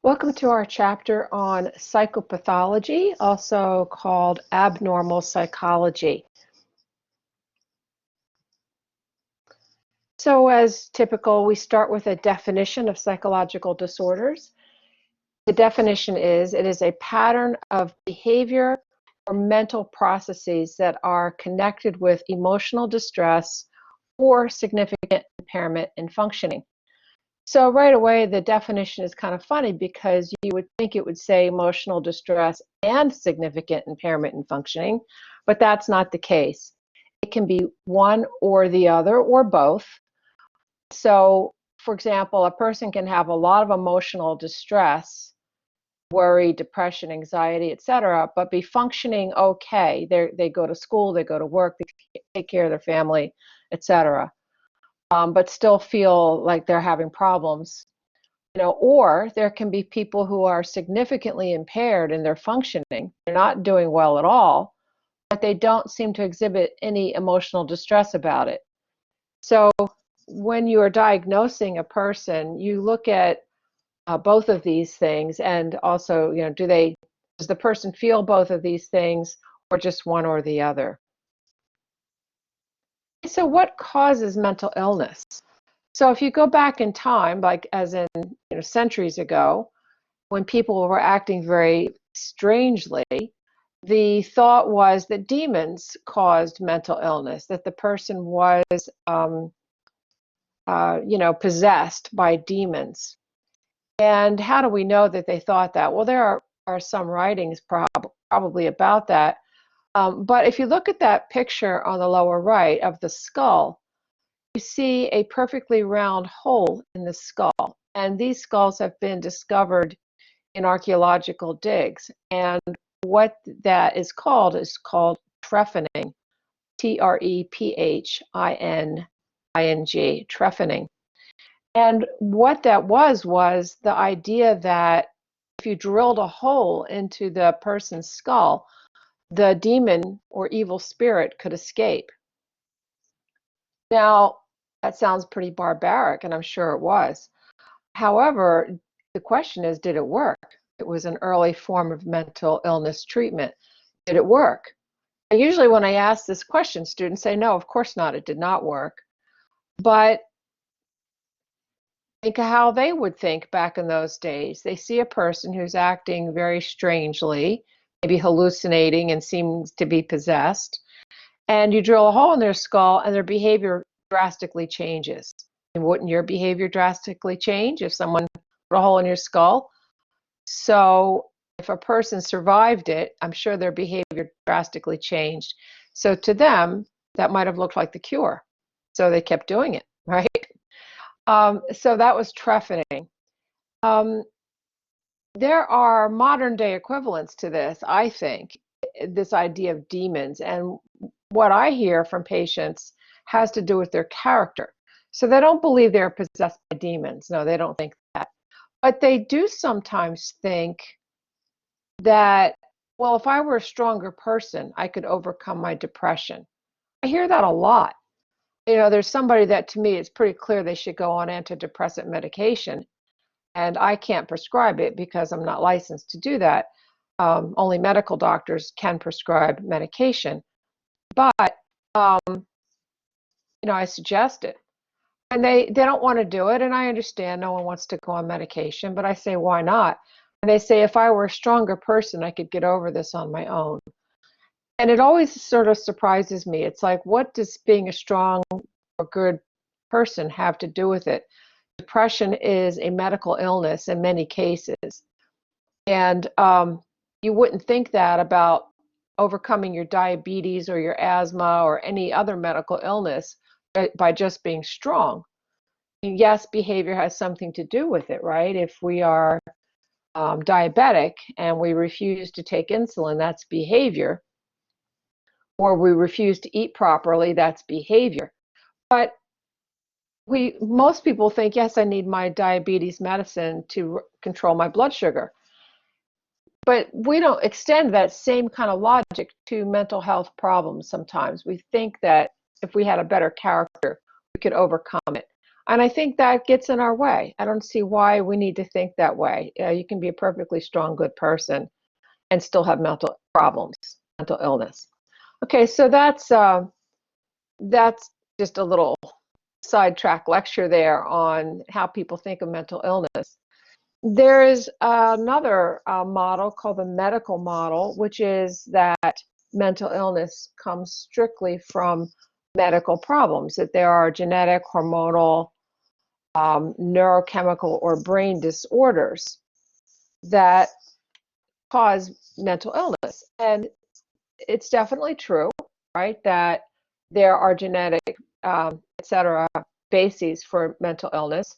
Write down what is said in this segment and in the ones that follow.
Welcome to our chapter on psychopathology, also called abnormal psychology. So as typical, we start with a definition of psychological disorders. The definition is, it is a pattern of behavior or mental processes that are connected with emotional distress or significant impairment in functioning. So right away, the definition is kind of funny because you would think it would say emotional distress and significant impairment in functioning, but that's not the case. It can be one or the other or both. So, for example, a person can have a lot of emotional distress, worry, depression, anxiety, etc., but be functioning okay. They go to school, they go to work, they take care of their family, etc. But still feel like they're having problems. Or there can be people who are significantly impaired in their functioning. They're not doing well at all, but they don't seem to exhibit any emotional distress about it. So when you are diagnosing a person, you look at both of these things, and also, does the person feel both of these things or just one or the other? So what causes mental illness? So if you go back in time, like as in centuries ago, when people were acting very strangely, the thought was that demons caused mental illness, that the person was, possessed by demons. And how do we know that they thought that? Well, there are some writings probably about that. But if you look at that picture on the lower right of the skull, you see a perfectly round hole in the skull. And these skulls have been discovered in archaeological digs. And what that is called trephining, trephining, trephining. And what that was the idea that if you drilled a hole into the person's skull, the demon or evil spirit could escape. Now, that sounds pretty barbaric, and I'm sure it was. However, the question is, did it work? It was an early form of mental illness treatment. Did it work? And usually when I ask this question, students say, no, of course not, it did not work. But think of how they would think back in those days. They see a person who's acting very strangely, maybe hallucinating and seems to be possessed, and you drill a hole in their skull and their behavior drastically changes. And wouldn't your behavior drastically change if someone put a hole in your skull? So if a person survived it, I'm sure their behavior drastically changed. So to them, that might have looked like the cure. So they kept doing it, right? So that was trephining. There are modern day equivalents to this, I think, this idea of demons. And what I hear from patients has to do with their character. So they don't believe they're possessed by demons. No, they don't think that. But they do sometimes think that, well, if I were a stronger person, I could overcome my depression. I hear that a lot. There's somebody that to me it's pretty clear they should go on antidepressant medication, and I can't prescribe it because I'm not licensed to do that. Only medical doctors can prescribe medication. But, I suggest it. And they don't want to do it, and I understand no one wants to go on medication, but I say, why not? And they say, if I were a stronger person, I could get over this on my own. And it always sort of surprises me. It's like, what does being a strong or good person have to do with it? Depression is a medical illness in many cases. And you wouldn't think that about overcoming your diabetes or your asthma or any other medical illness by just being strong. Yes, behavior has something to do with it, right? If we are diabetic and we refuse to take insulin, that's behavior. Or we refuse to eat properly, that's behavior. But most people think, yes, I need my diabetes medicine to control my blood sugar. But we don't extend that same kind of logic to mental health problems sometimes. We think that if we had a better character, we could overcome it. And I think that gets in our way. I don't see why we need to think that way. You can be a perfectly strong, good person and still have mental problems, mental illness. Okay, so that's just a little sidetrack lecture there on how people think of mental illness. There is another model called the medical model, which is that mental illness comes strictly from medical problems, that there are genetic, hormonal, neurochemical, or brain disorders that cause mental illness. And it's definitely true, right, that there are genetic, et cetera, bases for mental illness.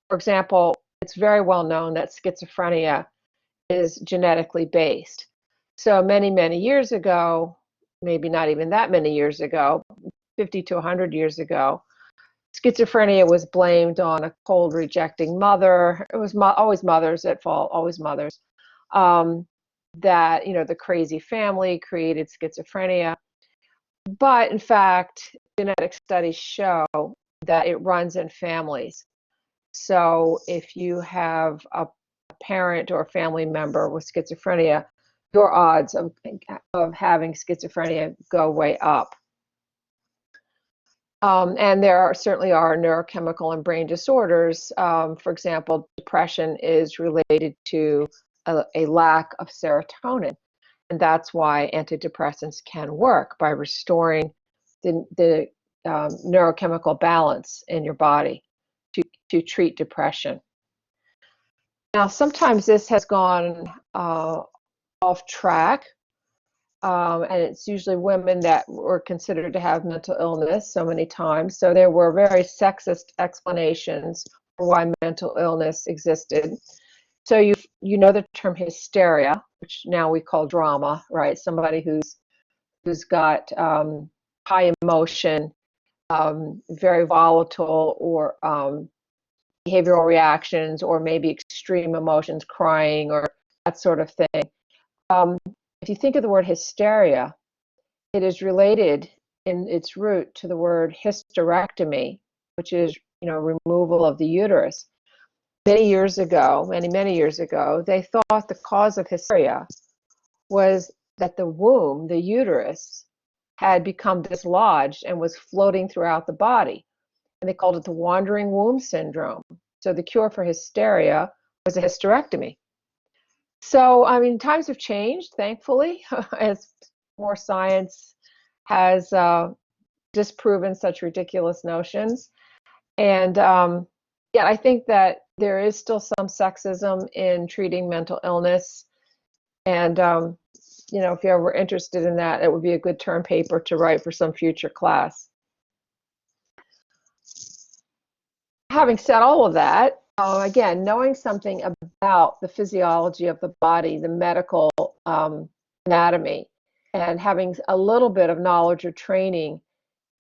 For example, it's very well known that schizophrenia is genetically based. So many, many years ago, maybe not even that many years ago, 50 to 100 years ago, schizophrenia was blamed on a cold rejecting mother. It was always mothers at fault, always mothers. That, the crazy family created schizophrenia. But in fact, genetic studies show that it runs in families. So if you have a parent or a family member with schizophrenia, your odds of having schizophrenia go way up. And there certainly are neurochemical and brain disorders. For example, depression is related to a lack of serotonin. And that's why antidepressants can work by restoring the neurochemical balance in your body to treat depression. Now, sometimes this has gone off track, and it's usually women that were considered to have mental illness so many times. So there were very sexist explanations for why mental illness existed. So you know the term hysteria, which now we call drama, right? Somebody who's got high emotion, very volatile, or behavioral reactions, or maybe extreme emotions, crying, or that sort of thing. If you think of the word hysteria, it is related in its root to the word hysterectomy, which is, removal of the uterus. Many years ago, many years ago, they thought the cause of hysteria was that the womb, the uterus, had become dislodged and was floating throughout the body. And they called it the wandering womb syndrome. So the cure for hysteria was a hysterectomy. So, times have changed, thankfully, as more science has disproven such ridiculous notions. And yeah, I think that there is still some sexism in treating mental illness. And, if you're ever interested in that, it would be a good term paper to write for some future class. Having said all of that, again, knowing something about the physiology of the body, the medical anatomy, and having a little bit of knowledge or training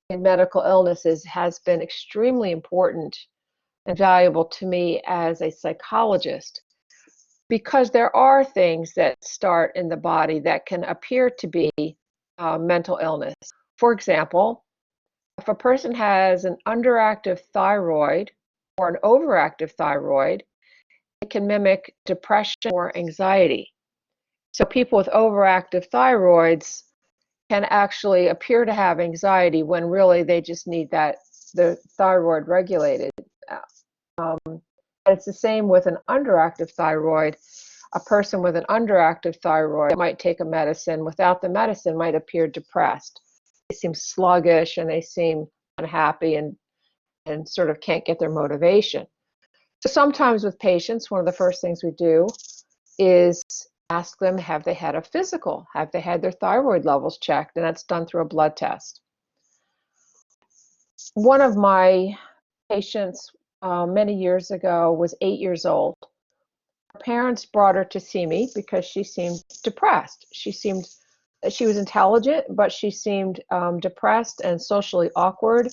in medical illnesses has been extremely important and valuable to me as a psychologist, because there are things that start in the body that can appear to be mental illness. For example, if a person has an underactive thyroid or an overactive thyroid, it can mimic depression or anxiety. So people with overactive thyroids can actually appear to have anxiety when really they just need the thyroid regulated. And it's the same with an underactive thyroid. A person with an underactive thyroid might take a medicine. Without the medicine, might appear depressed. They seem sluggish and they seem unhappy and sort of can't get their motivation. So sometimes with patients, one of the first things we do is ask them, have they had a physical? Have they had their thyroid levels checked? And that's done through a blood test. One of my patients many years ago was 8 years old. Her parents brought her to see me because she seemed depressed. She was intelligent, but she seemed depressed and socially awkward.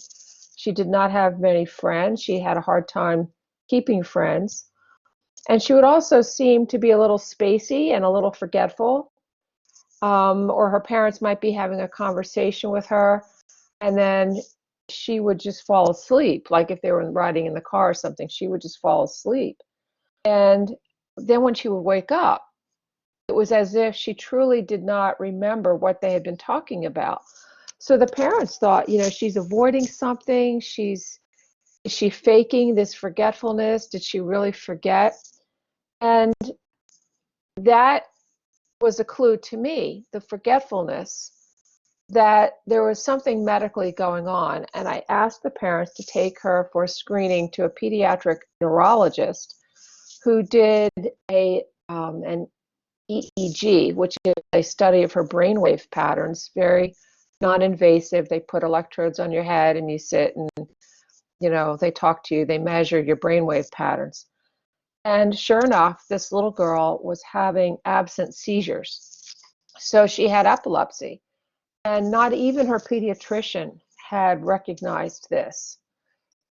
She did not have many friends. She had a hard time keeping friends. And she would also seem to be a little spacey and a little forgetful. Or her parents might be having a conversation with her, and then she would just fall asleep. Like if they were riding in the car or something, she would just fall asleep. And then when she would wake up, it was as if she truly did not remember what they had been talking about. So the parents thought, she's avoiding something. Is she faking this forgetfulness? Did she really forget? And that was a clue to me, the forgetfulness, that there was something medically going on. And I asked the parents to take her for a screening to a pediatric neurologist who did an EEG, which is a study of her brainwave patterns, very non-invasive. They put electrodes on your head and you sit and, they talk to you, they measure your brainwave patterns. And sure enough, this little girl was having absent seizures. So she had epilepsy. And not even her pediatrician had recognized this.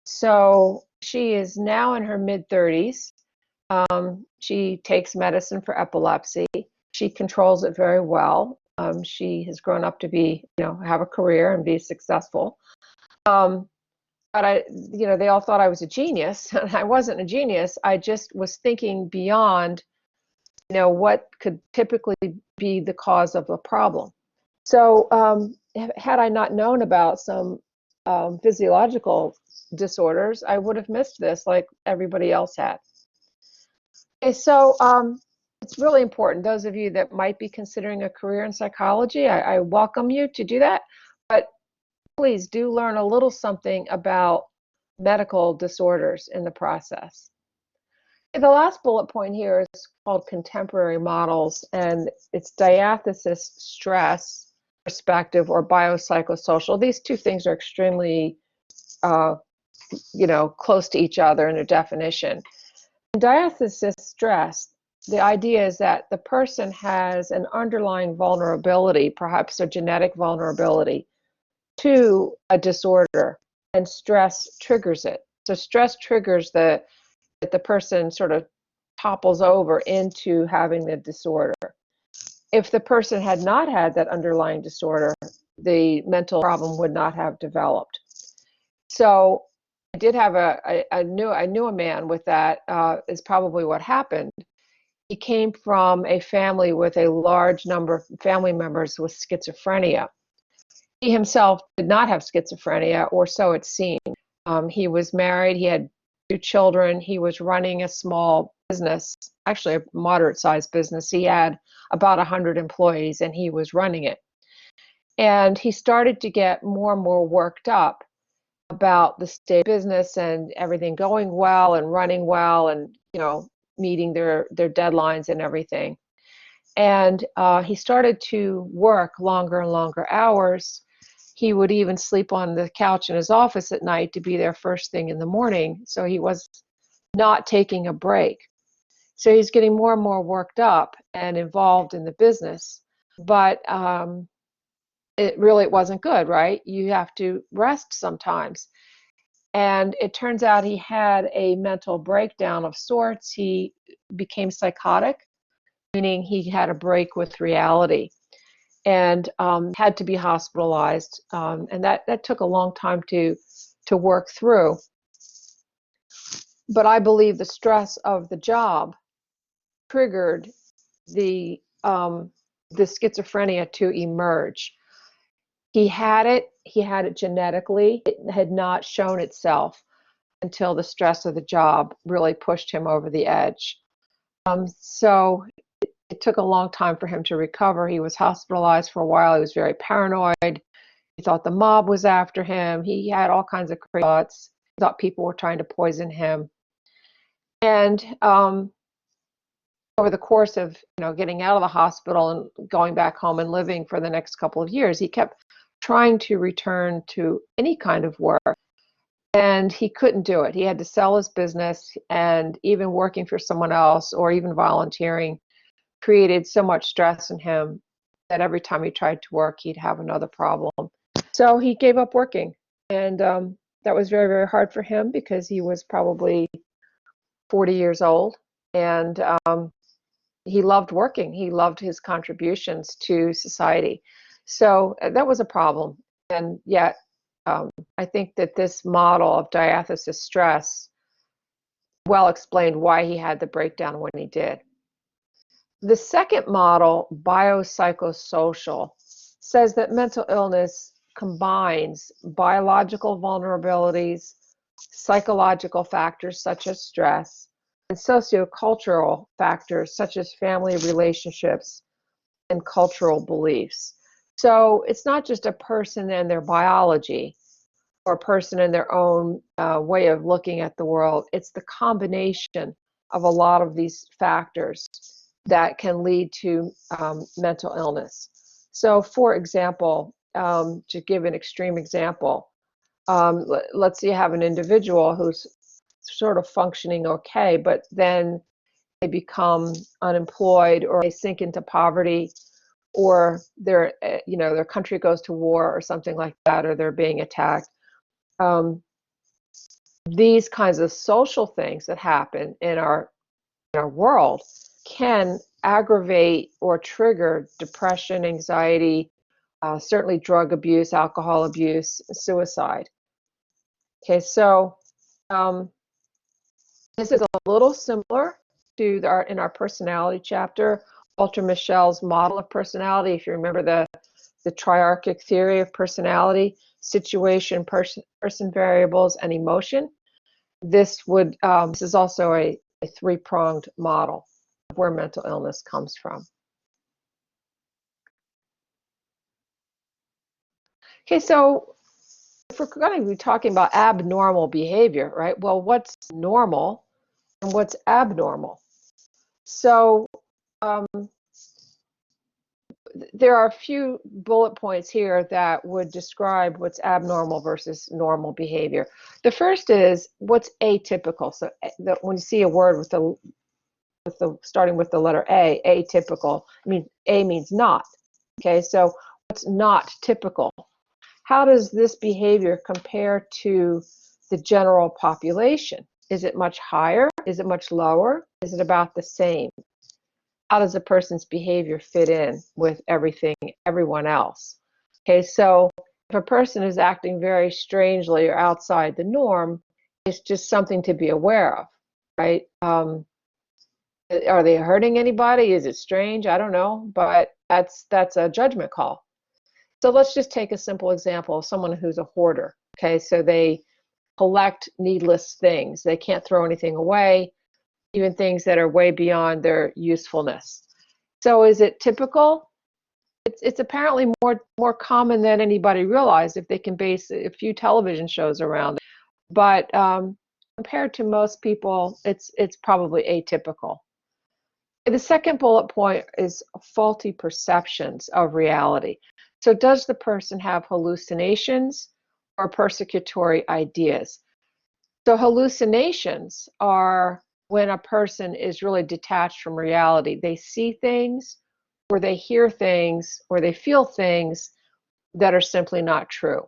So she is now in her mid-30s. She takes medicine for epilepsy. She controls it very well. She has grown up to be, have a career and be successful. But they all thought I was a genius, and I wasn't a genius. I just was thinking beyond, what could typically be the cause of a problem. So had I not known about some physiological disorders, I would have missed this like everybody else had. Okay, so it's really important. Those of you that might be considering a career in psychology, I welcome you to do that. But please do learn a little something about medical disorders in the process. The last bullet point here is called contemporary models, and it's diathesis stress perspective or biopsychosocial. These two things are extremely, close to each other in their definition. In diathesis stress, the idea is that the person has an underlying vulnerability, perhaps a genetic vulnerability, to a disorder, and stress triggers it. So stress triggers that the person sort of topples over into having the disorder. If the person had not had that underlying disorder, the mental problem would not have developed. So I did have I knew a man with that, is probably what happened. He came from a family with a large number of family members with schizophrenia. He himself did not have schizophrenia, or so it seemed. He was married, he had 2 children, he was running a small business, actually a moderate-sized business. He had about 100 employees, and he was running it. And he started to get more and more worked up about the state of business and everything going well and running well and, meeting their deadlines and everything. And he started to work longer and longer hours. He would even sleep on the couch in his office at night to be there first thing in the morning. So he was not taking a break. So he's getting more and more worked up and involved in the business. But it wasn't good, right? You have to rest sometimes. And it turns out he had a mental breakdown of sorts. He became psychotic, meaning he had a break with reality, and had to be hospitalized. And that took a long time to work through. But I believe the stress of the job triggered the schizophrenia to emerge. He had it genetically. It had not shown itself until the stress of the job really pushed him over the edge. So it took a long time for him to recover. He was hospitalized for a while. He was very paranoid. He thought the mob was after him. He had all kinds of crazy thoughts. He thought people were trying to poison him. And over the course of getting out of the hospital and going back home and living for the next couple of years, he kept trying to return to any kind of work. And he couldn't do it. He had to sell his business, and even working for someone else or even volunteering created so much stress in him that every time he tried to work, he'd have another problem. So he gave up working. And that was very, very hard for him because he was probably 40 years old. And he loved working. He loved his contributions to society. So that was a problem. And yet I think that this model of diathesis stress well explained why he had the breakdown when he did. The second model, biopsychosocial, says that mental illness combines biological vulnerabilities, psychological factors such as stress, and sociocultural factors such as family relationships and cultural beliefs. So it's not just a person and their biology or a person and their own way of looking at the world. It's the combination of a lot of these factors that can lead to mental illness. So, for example, to give an extreme example, let's say you have an individual who's sort of functioning okay, but then they become unemployed or they sink into poverty, or their country goes to war or something like that, or they're being attacked. These kinds of social things that happen in our world can aggravate or trigger depression, anxiety, certainly drug abuse, alcohol abuse, suicide. Okay, so this is a little similar to in our personality chapter, Walter Mischel's model of personality. If you remember the triarchic theory of personality: situation, person, variables, and emotion. This is also a three-pronged model of where mental illness comes from. Okay, so if we're going to be talking about abnormal behavior, right? Well, what's normal and what's abnormal? So there are a few bullet points here that would describe what's abnormal versus normal behavior. The first is what's atypical. So when you see a word with the starting with the letter A, atypical, I mean, A means not. Okay, so what's not typical? How does this behavior compare to the general population? Is it much higher? Is it much lower? Is it about the same? How does a person's behavior fit in with everyone else? Okay, so if a person is acting very strangely or outside the norm, it's just something to be aware of, right? Are they hurting anybody? Is it strange? I don't know, but that's a judgment call. So let's just take a simple example of someone who's a hoarder. Okay, so they collect needless things. They can't throw anything away, even things that are way beyond their usefulness. So is it typical? It's apparently more common than anybody realized if they can base a few television shows around it. But compared to most people, it's probably atypical. The second bullet point is faulty perceptions of reality. So does the person have hallucinations or persecutory ideas? So hallucinations are when a person is really detached from reality. They see things, or they hear things, or they feel things that are simply not true.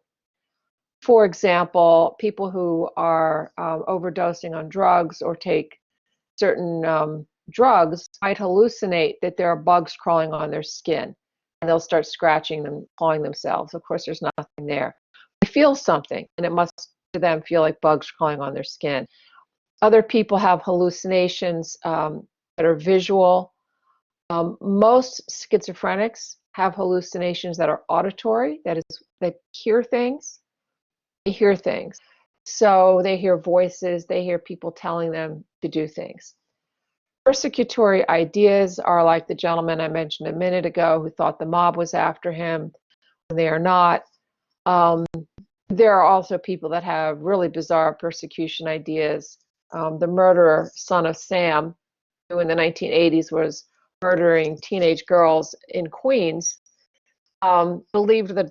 For example, people who are overdosing on drugs or take certain drugs might hallucinate that there are bugs crawling on their skin, and they'll start scratching them, clawing themselves. Of course, there's nothing there. They feel something, and it must to them feel like bugs crawling on their skin. Other people have hallucinations that are visual. Most schizophrenics have hallucinations that are auditory. That is, they hear things. They hear things. So they hear voices. They hear people telling them to do things. Persecutory ideas are like the gentleman I mentioned a minute ago who thought the mob was after him when they are not. There are also people that have really bizarre persecution ideas. The murderer, Son of Sam, who in the 1980s was murdering teenage girls in Queens, believed a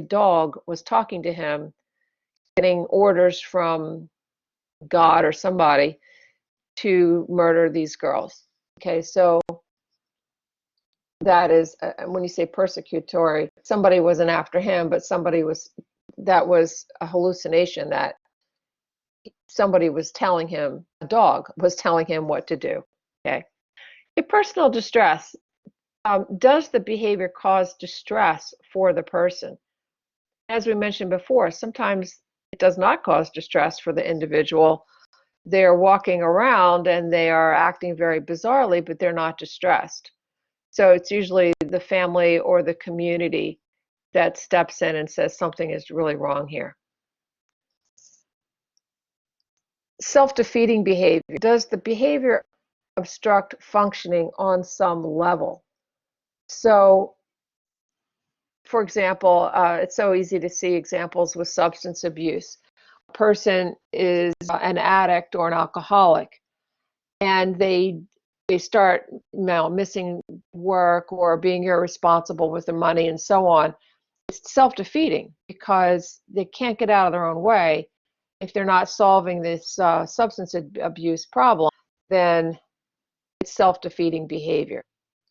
dog was talking to him, getting orders from God or somebody to murder these girls. Okay, so that is, when you say persecutory, somebody wasn't after him, but that was a hallucination that somebody was telling him, a dog was telling him what to do. Okay. A personal distress, does the behavior cause distress for the person? As we mentioned before, sometimes it does not cause distress for the individual. They're walking around and they are acting very bizarrely, but they're not distressed. So it's usually the family or the community that steps in and says something is really wrong here. Self-defeating behavior. Does the behavior obstruct functioning on some level? So, for example, it's so easy to see examples with substance abuse. A person is an addict or an alcoholic, and they start, missing work or being irresponsible with their money and so on. It's self-defeating because they can't get out of their own way. If they're not solving this substance abuse problem, then it's self-defeating behavior,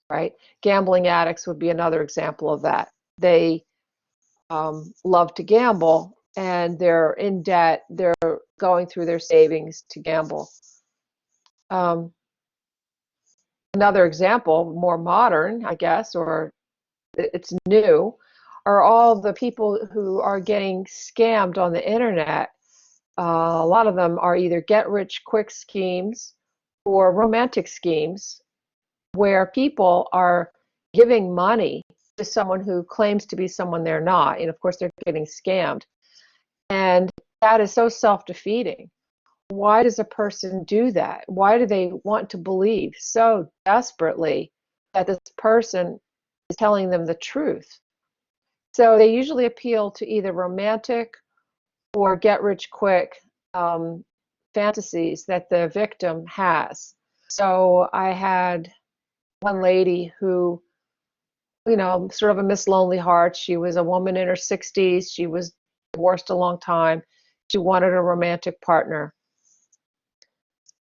right? Gambling addicts would be another example of that. They love to gamble and they're in debt. They're going through their savings to gamble. Um, Another example, more modern, I guess, or it's new, are all the people who are getting scammed on the internet. A lot of them are either get-rich-quick schemes or romantic schemes where people are giving money to someone who claims to be someone they're not. And of course, they're getting scammed. And that is so self-defeating. Why does a person do that? Why do they want to believe so desperately that this person is telling them the truth? So they usually appeal to either romantic or get rich quick fantasies that the victim has. So I had one lady who, sort of a Miss Lonely Heart. She was a woman in her 60s. She was divorced a long time. She wanted a romantic partner.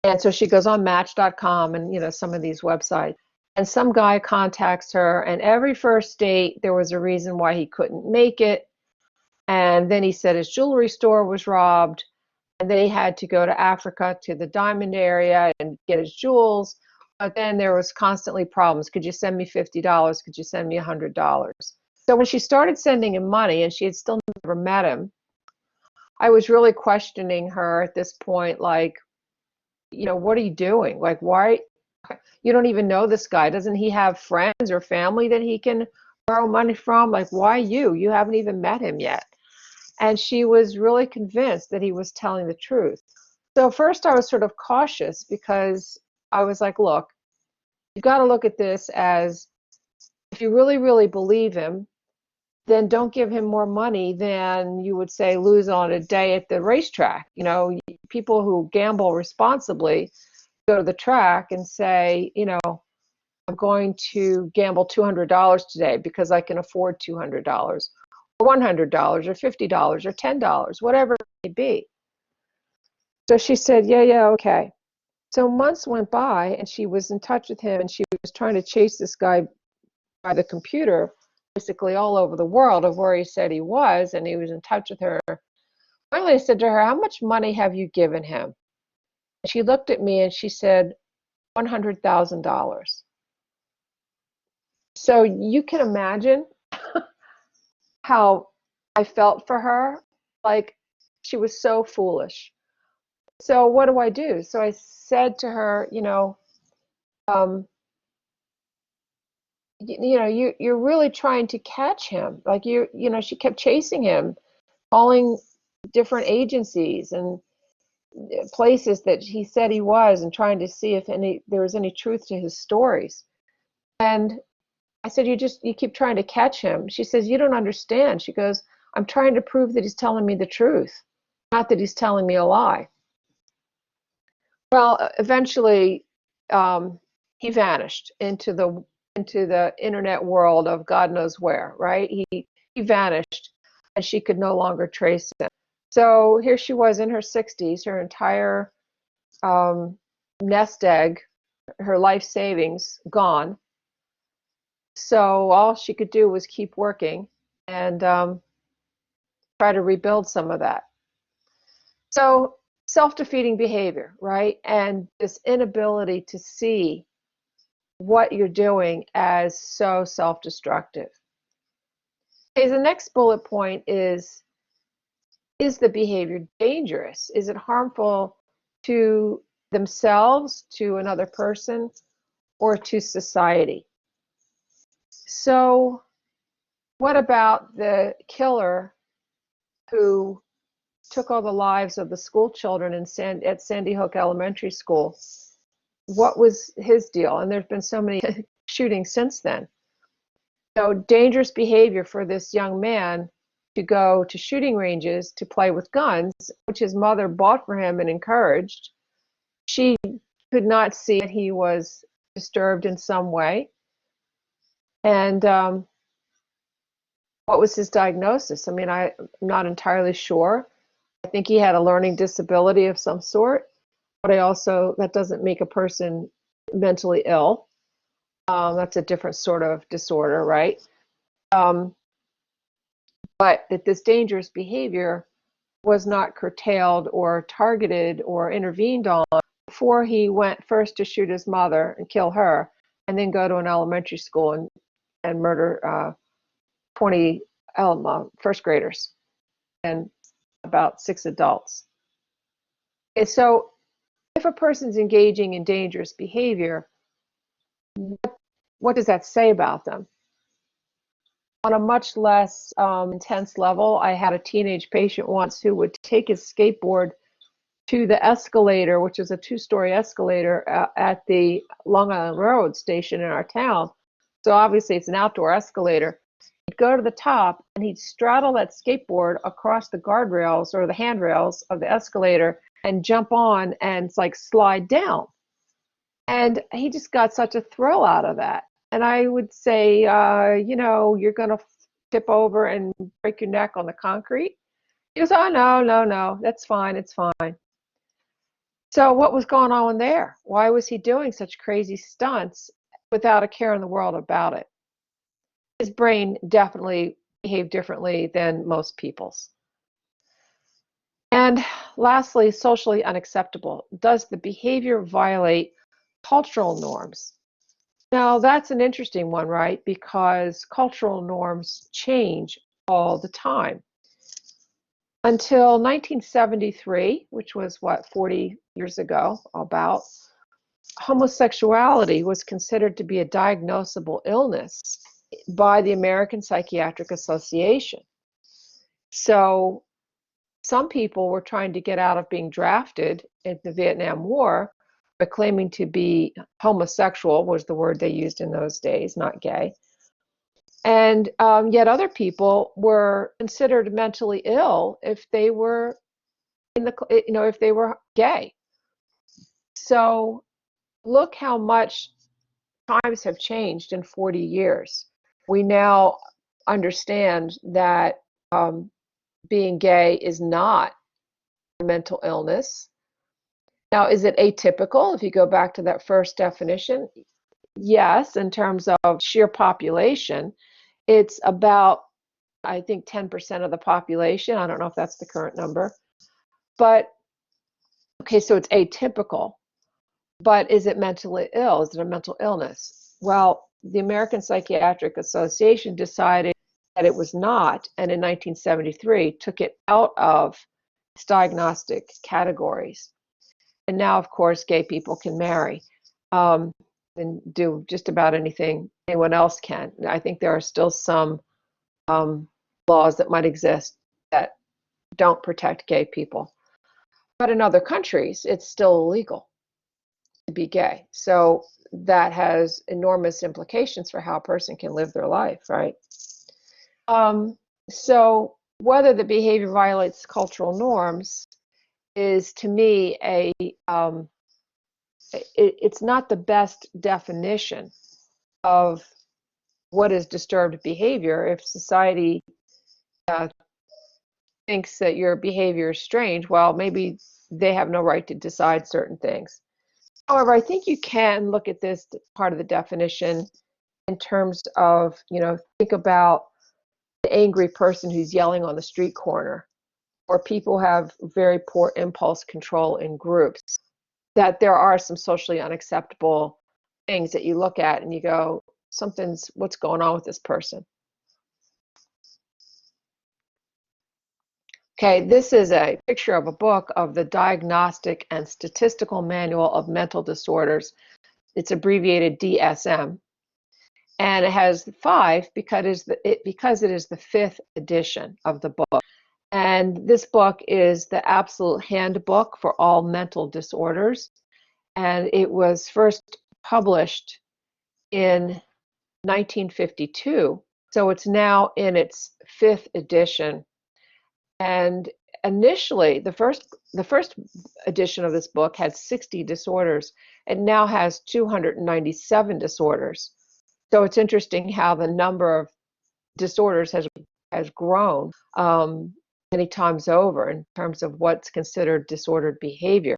And so she goes on Match.com and, some of these websites. And some guy contacts her, and every first date, there was a reason why he couldn't make it. And then he said his jewelry store was robbed, and they had to go to Africa to the diamond area and get his jewels. But then there was constantly problems. Could you send me $50? Could you send me $100? So when she started sending him money, and she had still never met him, I was really questioning her at this point, like, what are you doing? Like, why? You don't even know this guy. Doesn't he have friends or family that he can borrow money from? Like, why you? You haven't even met him yet. And she was really convinced that he was telling the truth. So first I was sort of cautious because I was like, look, you've got to look at this as, if you really, really believe him, then don't give him more money than you would say lose on a day at the racetrack. People who gamble responsibly go to the track and say, I'm going to gamble $200 today because I can afford $200 or $100 or $50 or $10, whatever it may be. So she said, yeah, okay. So months went by and she was in touch with him and she was trying to chase this guy by the computer, basically all over the world, of where he said he was, and he was in touch with her. Finally, I said to her, how much money have you given him? And she looked at me and she said, $100,000. So you can imagine how I felt for her. Like, she was so foolish. So what do I do? So I said to her, um, you're really trying to catch him. Like, she kept chasing him, calling different agencies and places that he said he was, and trying to see if there was any truth to his stories. And I said, you keep trying to catch him. She says, you don't understand. She goes, I'm trying to prove that he's telling me the truth, not that he's telling me a lie. Well, eventually, he vanished into the internet world of God knows where, right? He vanished, and she could no longer trace him. So here she was in her 60s, her entire nest egg, her life savings gone. So all she could do was keep working and try to rebuild some of that. So self-defeating behavior, right? And this inability to see what you're doing as so self-destructive. Okay, the next bullet point is the behavior dangerous? Is it harmful to themselves, to another person, or to society? So, what about the killer who took all the lives of the school children at Sandy Hook Elementary School? What was his deal? And there's been so many shootings since then. So dangerous behavior for this young man to go to shooting ranges to play with guns, which his mother bought for him and encouraged. She could not see that he was disturbed in some way. And what was his diagnosis? I mean, I'm not entirely sure. I think he had a learning disability of some sort, but that doesn't make a person mentally ill. That's a different sort of disorder, right? Um, but that this dangerous behavior was not curtailed or targeted or intervened on before he went first to shoot his mother and kill her, and then go to an elementary school and murder 20 first graders and about 6 adults. And so if a person's engaging in dangerous behavior, what does that say about them? On a much less intense level, I had a teenage patient once who would take his skateboard to the escalator, which is a 2-story escalator at the Long Island Railroad station in our town. So obviously it's an outdoor escalator. He'd go to the top and he'd straddle that skateboard across the guardrails or the handrails of the escalator and jump on and it's like slide down. And he just got such a thrill out of that. And I would say, you're going to tip over and break your neck on the concrete. He goes, oh, no, no, no, that's fine. It's fine. So what was going on there? Why was he doing such crazy stunts without a care in the world about it? His brain definitely behaved differently than most people's. And lastly, socially unacceptable. Does the behavior violate cultural norms? Now, that's an interesting one, right? Because cultural norms change all the time. Until 1973, which was what, 40 years ago, about, homosexuality was considered to be a diagnosable illness by the American Psychiatric Association. So some people were trying to get out of being drafted in the Vietnam War by claiming to be homosexual, was the word they used in those days, not gay. And yet other people were considered mentally ill if they were if they were gay. So look how much times have changed in 40 years. We now understand that being gay is not a mental illness. Now, is it atypical if you go back to that first definition? Yes, in terms of sheer population, it's about, I think, 10% of the population. I don't know if that's the current number. But, okay, so it's atypical. But is it mentally ill? Is it a mental illness? Well, the American Psychiatric Association decided that it was not, and in 1973 took it out of its diagnostic categories. And now, of course, gay people can marry and do just about anything anyone else can. I think there are still some laws that might exist that don't protect gay people. But in other countries, it's still illegal to be gay. So that has enormous implications for how a person can live their life, right? So whether the behavior violates cultural norms is, to me, it's not the best definition of what is disturbed behavior. If society thinks that your behavior is strange, well, maybe they have no right to decide certain things. However, I think you can look at this part of the definition in terms of, think about the angry person who's yelling on the street corner, or people have very poor impulse control in groups, that there are some socially unacceptable things that you look at and you go, what's going on with this person? Okay, this is a picture of a book of the Diagnostic and Statistical Manual of Mental Disorders. It's abbreviated DSM, and it has 5 because it is the 5th edition of the book. And this book is the absolute handbook for all mental disorders, and it was first published in 1952, so it's now in its 5th edition. And initially, the first edition of this book had 60 disorders. It now has 297 disorders. So it's interesting how the number of disorders has grown many times over in terms of what's considered disordered behavior.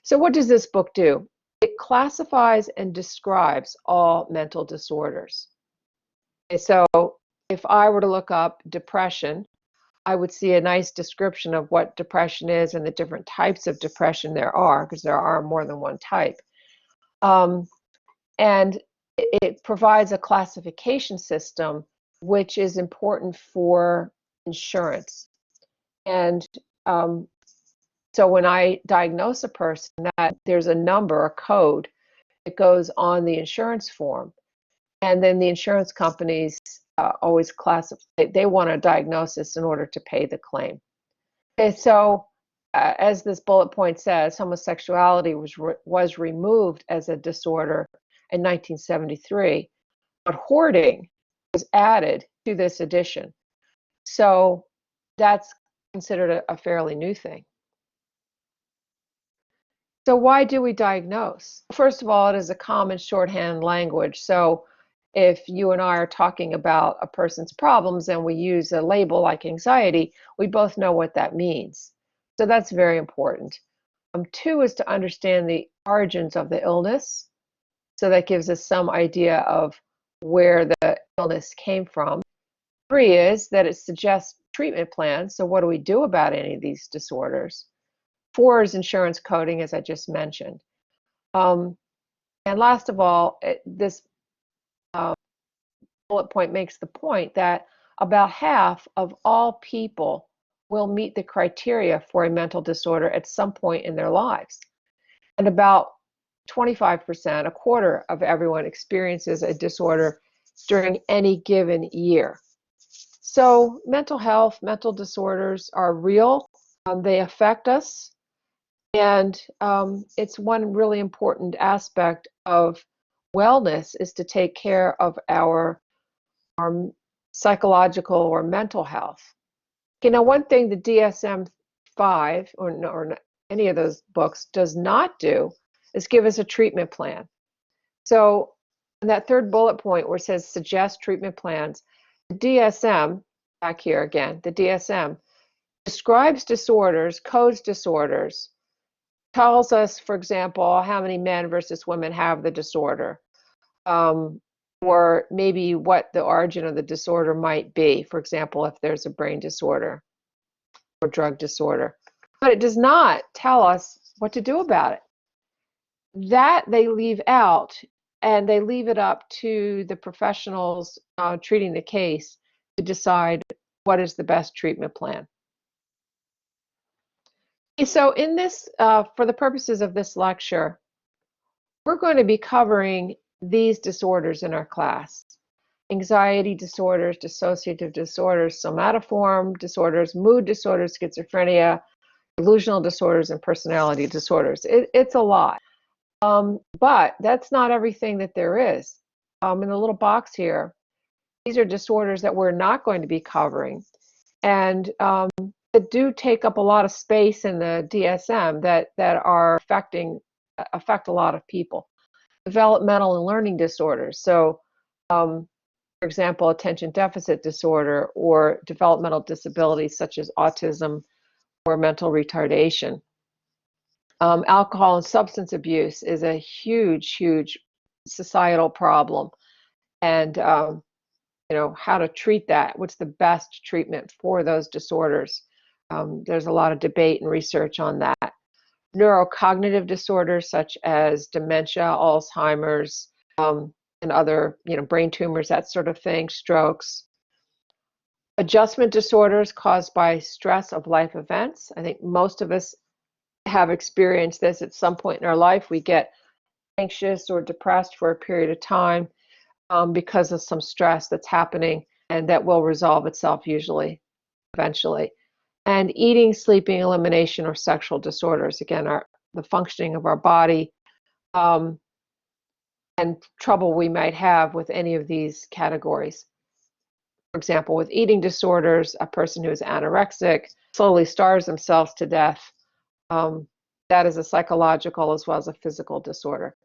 So what does this book do? It classifies and describes all mental disorders. Okay, so if I were to look up depression, I would see a nice description of what depression is and the different types of depression there are, because there are more than one type. And it provides a classification system which is important for insurance. And so when I diagnose a person, that there's a number, a code that goes on the insurance form. And then the insurance companies always classify, they want a diagnosis in order to pay the claim. Okay, so as this bullet point says, homosexuality was removed as a disorder in 1973, but hoarding was added to this edition. So that's considered a fairly new thing. So why do we diagnose? First of all, it is a common shorthand language. So if you and I are talking about a person's problems and we use a label like anxiety, we both know what that means. So that's very important. 2 is to understand the origins of the illness. So that gives us some idea of where the illness came from. 3 is that it suggests treatment plans. So what do we do about any of these disorders? 4 is insurance coding, as I just mentioned. And last of all, this bullet point makes the point that about half of all people will meet the criteria for a mental disorder at some point in their lives. And about 25%, a quarter of everyone, experiences a disorder during any given year. So mental health, mental disorders are real. They affect us. And it's one really important aspect of wellness is to take care of our psychological or mental health. You know, one thing the DSM-5 or any of those books does not do is give us a treatment plan. So in that 3rd bullet point where it says suggest treatment plans, the DSM, back here again, the DSM describes disorders, codes disorders, tells us, for example, how many men versus women have the disorder, or maybe what the origin of the disorder might be, for example, if there's a brain disorder or drug disorder. But it does not tell us what to do about it. That they leave out, and they leave it up to the professionals treating the case to decide what is the best treatment plan. So in this, for the purposes of this lecture, we're going to be covering these disorders in our class: anxiety disorders, dissociative disorders, somatoform disorders, mood disorders, schizophrenia, delusional disorders, and personality disorders. It's a lot. But that's not everything that there is. In the little box here, these are disorders that we're not going to be covering, and that do take up a lot of space in the DSM that are affect a lot of people. Developmental and learning disorders. So, for example, attention deficit disorder or developmental disabilities such as autism or mental retardation. Alcohol and substance abuse is a huge, huge societal problem. And, you know, how to treat that, what's the best treatment for those disorders? There's a lot of debate and research on that. Neurocognitive disorders such as dementia, Alzheimer's, and other, you know, brain tumors, that sort of thing, strokes. Adjustment disorders caused by stress of life events. I think most of us have experienced this at some point in our life. We get anxious or depressed for a period of time because of some stress that's happening, and that will resolve itself usually, eventually. And eating, sleeping, elimination, or sexual disorders. Again, the functioning of our body, and trouble we might have with any of these categories. For example, with eating disorders, a person who is anorexic slowly starves themselves to death. That is a psychological as well as a physical disorder.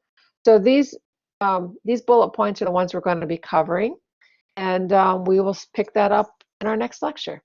So these bullet points are the ones we're going to be covering, and we will pick that up in our next lecture.